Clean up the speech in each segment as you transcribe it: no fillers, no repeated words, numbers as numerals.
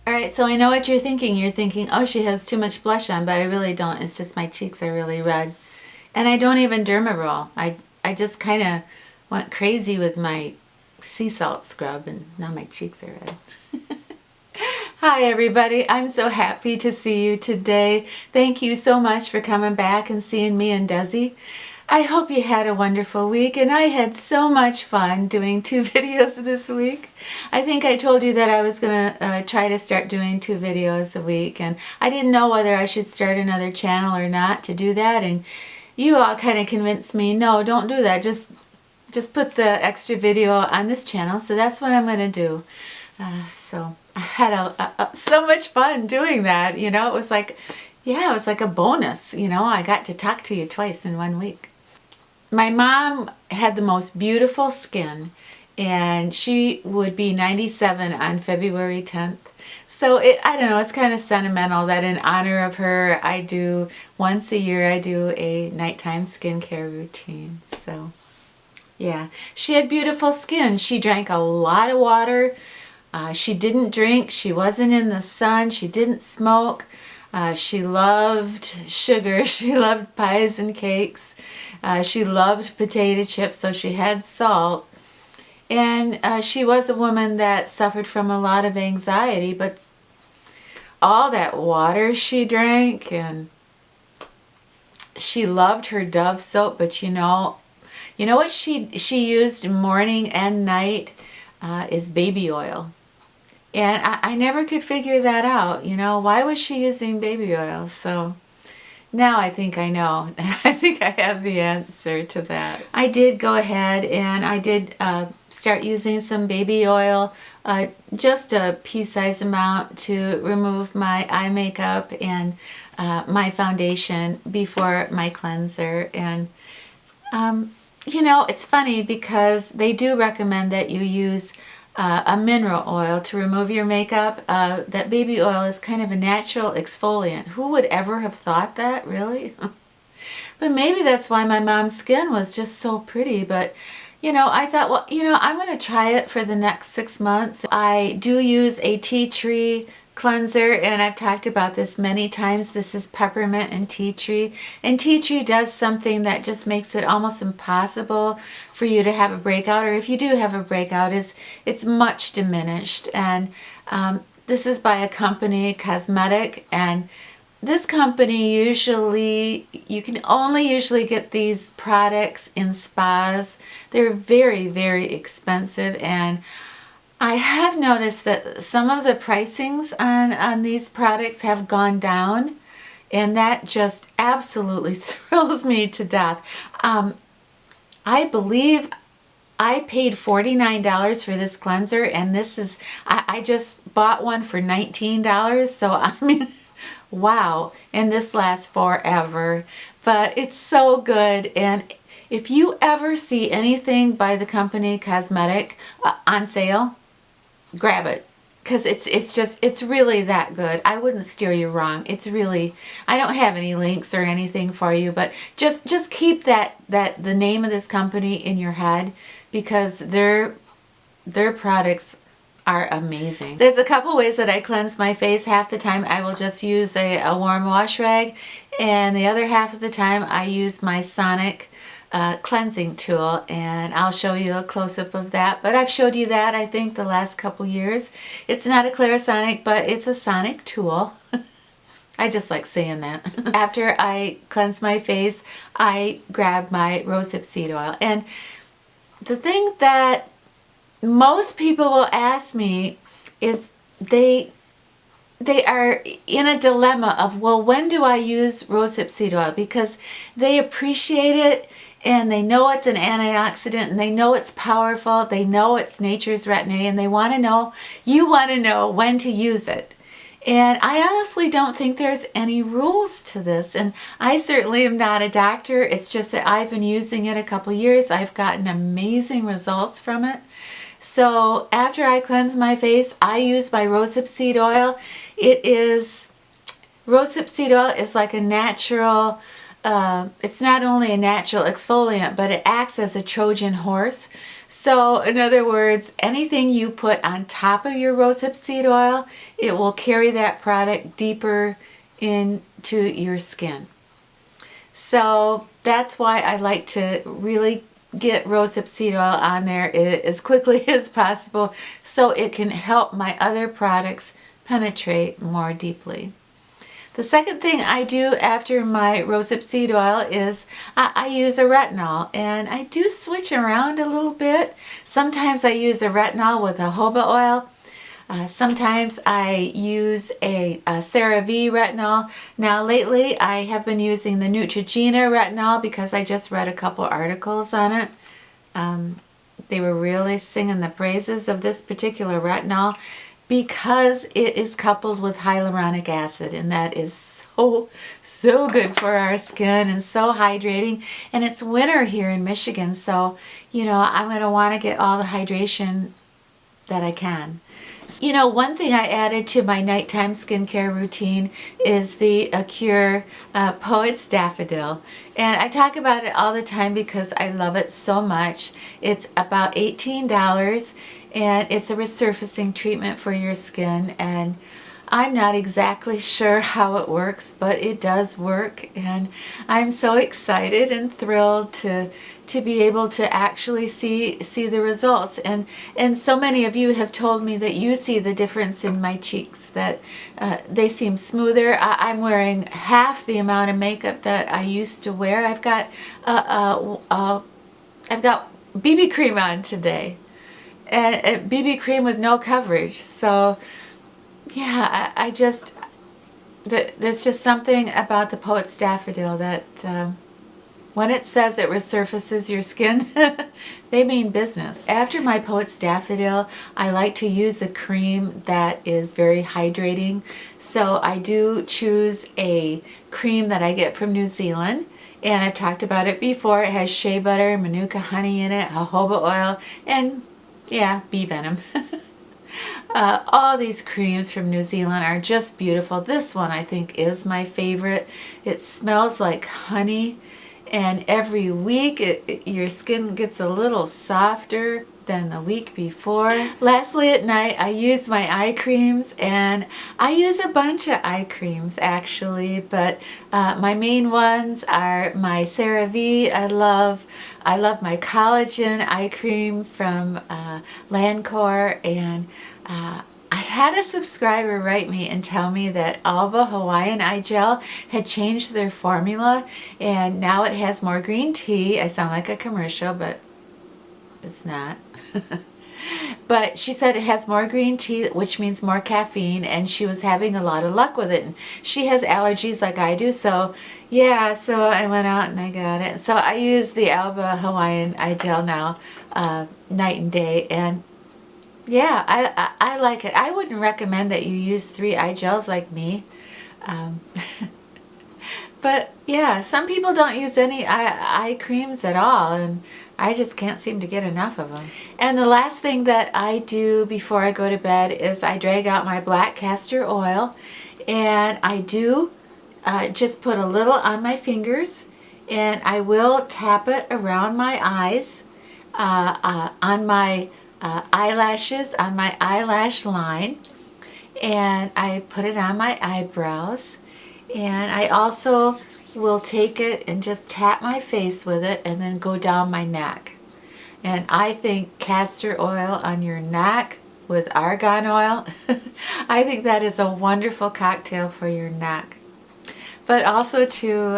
Alright, so I know what you're thinking. You're thinking, oh, she has too much blush on, but I really don't. It's just my cheeks are really red. And I don't even derma roll. I just kind of went crazy with my sea salt scrub, and now my cheeks are red. Hi everybody, I'm so happy to see you today. Thank you so much for coming back and seeing me and Desi. I hope you had a wonderful week, and I had so much fun doing 2 videos this week. I think I told you that I was going to try to start doing 2 videos a week, and I didn't know whether I should start another channel or not to do that, and you all kind of convinced me, no, don't do that, just put the extra video on this channel, so that's what I'm going to do. So I had so much fun doing that, you know. It was like, yeah, it was like a bonus, you know. I got to talk to you twice in 1 week. My mom had the most beautiful skin, and she would be 97 on February 10th. So I don't know, it's kind of sentimental that in honor of her, I do, once a year, I do a nighttime skincare routine. So yeah, she had beautiful skin. She drank a lot of water. She didn't drink. She wasn't in the sun. She didn't smoke. She loved sugar. She loved pies and cakes. She loved potato chips, so she had salt. And she was a woman that suffered from a lot of anxiety, but all that water she drank, and she loved her Dove soap, but you know what she used morning and night is baby oil. And I never could figure that out, you know, why was she using baby oil? So now I think I know. I think I have the answer to that. I did go ahead and I did start using some baby oil, just a pea-sized amount, to remove my eye makeup and my foundation before my cleanser. And you know, it's funny because they do recommend that you use a mineral oil to remove your makeup. That baby oil is kind of a natural exfoliant. Who would ever have thought that, really? But maybe that's why my mom's skin was just so pretty. But you know, I thought, well, you know, I'm going to try it for the next 6 months. I do use a tea tree cleanser, and I've talked about this many times. This is peppermint and tea tree, and tea tree does something that just makes it almost impossible for you to have a breakout, or if you do have a breakout, it's much diminished. And this is by a company, cosmetic, and this company usually, you can only usually get these products in spas. They're very, very expensive, and I have noticed that some of the pricings on these products have gone down, And that just absolutely thrills me to death. I believe I paid $49 for this cleanser, and this is, I just bought one for $19. So I mean, wow. And this lasts forever. But it's so good. And if you ever see anything by the company Cosmetic on sale, grab it. Because it's really that good. I wouldn't steer you wrong. It's really, I don't have any links or anything for you, but just keep that the name of this company in your head, because their products are amazing. There's a couple ways that I cleanse my face. Half the time I will just use a warm wash rag, and the other half of the time I use my Sonic cleansing tool, and I'll show you a close-up of that. But I've showed you that, I think, the last couple years. It's not a Clarisonic, but it's a Sonic tool. I just like saying that. After I cleanse my face, I grab my Rosehip seed oil. And the thing that most people will ask me is they are in a dilemma of, well, when do I use Rosehip seed oil? Because they appreciate it, and they know it's an antioxidant, and they know it's powerful, they know it's nature's Retin-a, and they want to know, you want to know when to use it. And I honestly don't think there's any rules to this, and I certainly am not a doctor. It's just that I've been using it a couple years. I've gotten amazing results from it. So after I cleanse my face, I use my Rosehip seed oil. Rosehip seed oil is like a natural, it's not only a natural exfoliant, but it acts as a Trojan horse. So in other words, anything you put on top of your Rosehip seed oil, it will carry that product deeper into your skin. So that's why I like to really get Rosehip seed oil on there as quickly as possible, so it can help my other products penetrate more deeply. The second thing I do after my Rosehip seed oil is I use a retinol, and I do switch around a little bit. Sometimes I use a retinol with a jojoba oil. Sometimes I use a CeraVe retinol. Now lately I have been using the Neutrogena retinol because I just read a couple articles on it. They were really singing the praises of this particular retinol because it is coupled with hyaluronic acid, and that is so good for our skin and so hydrating. And it's winter here in Michigan, so you know, I'm going to want to get all the hydration that I can. You know, one thing I added to my nighttime skincare routine is the Acure Poet's Daffodil. And I talk about it all the time because I love it so much. It's about $18, and it's a resurfacing treatment for your skin. And I'm not exactly sure how it works, but it does work, and I'm so excited and thrilled to be able to actually see the results. And so many of you have told me that you see the difference in my cheeks, that they seem smoother. I'm wearing half the amount of makeup that I used to wear. I've got BB cream on today, and BB cream with no coverage. So yeah, there's just something about the Poet's Daffodil that when it says it resurfaces your skin, they mean business. After my Poet's Daffodil, I like to use a cream that is very hydrating. So I do choose a cream that I get from New Zealand, and I've talked about it before. It has shea butter, manuka honey in it, jojoba oil, and yeah, bee venom. All these creams from New Zealand are just beautiful. This one I think is my favorite. It smells like honey, and every week your skin gets a little softer than the week before. Lastly, at night I use my eye creams, and I use a bunch of eye creams actually, but my main ones are my CeraVe. I love my collagen eye cream from Lancor, and I had a subscriber write me and tell me that Alba Hawaiian Eye Gel had changed their formula, and now it has more green tea. I sound like a commercial, but it's not. But she said it has more green tea, which means more caffeine, and she was having a lot of luck with it. And she has allergies like I do, so yeah, so I went out and I got it. So I use the Alba Hawaiian eye gel now, night and day, and yeah, I like it. I wouldn't recommend that you use 3 eye gels like me. Um, but yeah, some people don't use any eye creams at all, and I just can't seem to get enough of them. And the last thing that I do before I go to bed is I drag out my black castor oil, and I do just put a little on my fingers, and I will tap it around my eyes, on my eyelashes, on my eyelash line, and I put it on my eyebrows. And I also will take it and just tap my face with it and then go down my neck. And I think castor oil on your neck with argan oil, I think that is a wonderful cocktail for your neck. But also too,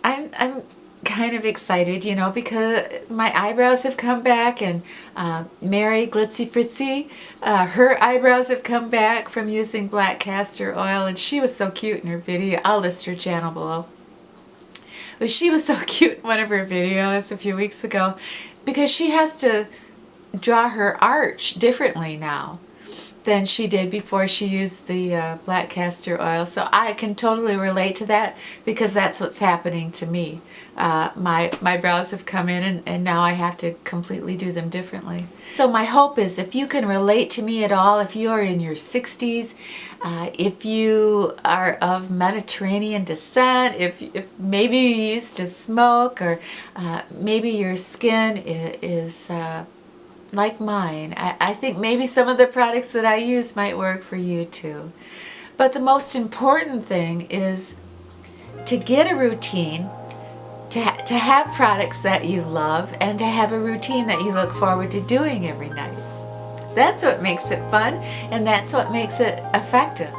I'm kind of excited, you know, because my eyebrows have come back, and Mary Glitzy Fritzy, her eyebrows have come back from using black castor oil, and she was so cute in her video. I'll list her channel below. But she was so cute in one of her videos a few weeks ago, because she has to draw her arch differently now than she did before she used the black castor oil. So I can totally relate to that, because that's what's happening to me. My brows have come in, and now I have to completely do them differently. So my hope is, if you can relate to me at all, if you are in your 60s, if you are of Mediterranean descent, if maybe you used to smoke, or maybe your skin is like mine, I think maybe some of the products that I use might work for you too. But the most important thing is to get a routine, to have products that you love, and to have a routine that you look forward to doing every night. That's what makes it fun, and that's what makes it effective.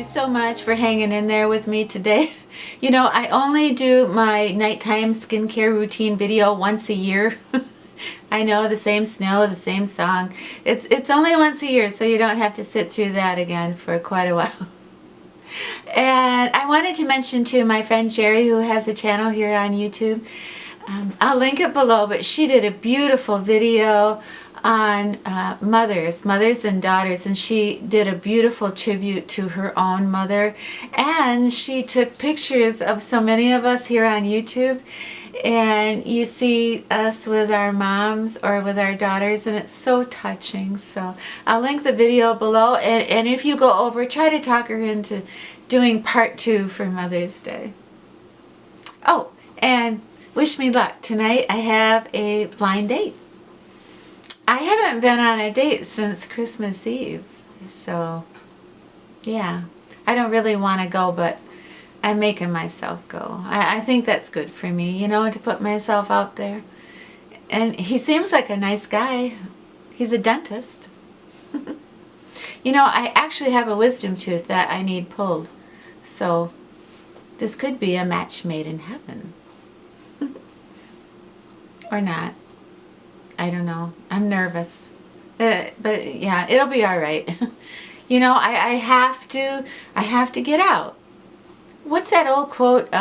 So much for hanging in there with me today. You know, I only do my nighttime skincare routine video once a year. I know, the same snow, the same song. It's only once a year, so you don't have to sit through that again for quite a while. And I wanted to mention too, my friend Geri, who has a channel here on YouTube. I'll link it below, but she did a beautiful video on mothers and daughters, and she did a beautiful tribute to her own mother, and she took pictures of so many of us here on YouTube, and you see us with our moms or with our daughters, and it's so touching. So I'll link the video below, and if you go over, try to talk her into doing part 2 for Mother's Day. Oh, and wish me luck. Tonight I have a blind date. I haven't been on a date since Christmas Eve, so yeah, I don't really want to go, but I'm making myself go. I think that's good for me, you know, to put myself out there. And he seems like a nice guy. He's a dentist. You know, I actually have a wisdom tooth that I need pulled, so this could be a match made in heaven. Or not. I don't know. I'm nervous. But yeah, it'll be all right. You know, I have to get out. What's that old quote?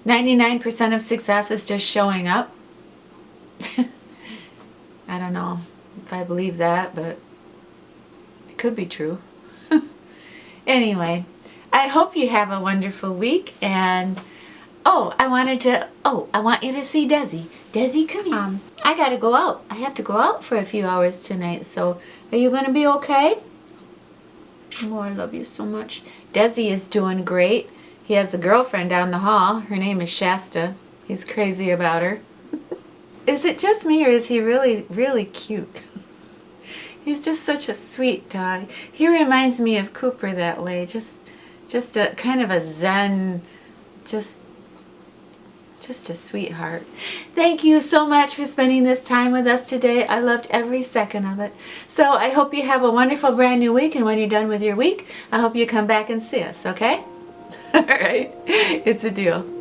99% of success is just showing up. I don't know if I believe that, but it could be true. Anyway, I hope you have a wonderful week, and I want you to see Desi. Desi, come here. I gotta go out. I have to go out for a few hours tonight, so are you gonna be okay? Oh, I love you so much. Desi is doing great. He has a girlfriend down the hall. Her name is Shasta. He's crazy about her. Is it just me, or is he really, really cute? He's just such a sweet dog. He reminds me of Cooper that way. Just a kind of a zen, just Just a sweetheart. Thank you so much for spending this time with us today. I loved every second of it. So I hope you have a wonderful brand new week, and when you're done with your week, I hope you come back and see us, okay? All right. It's a deal.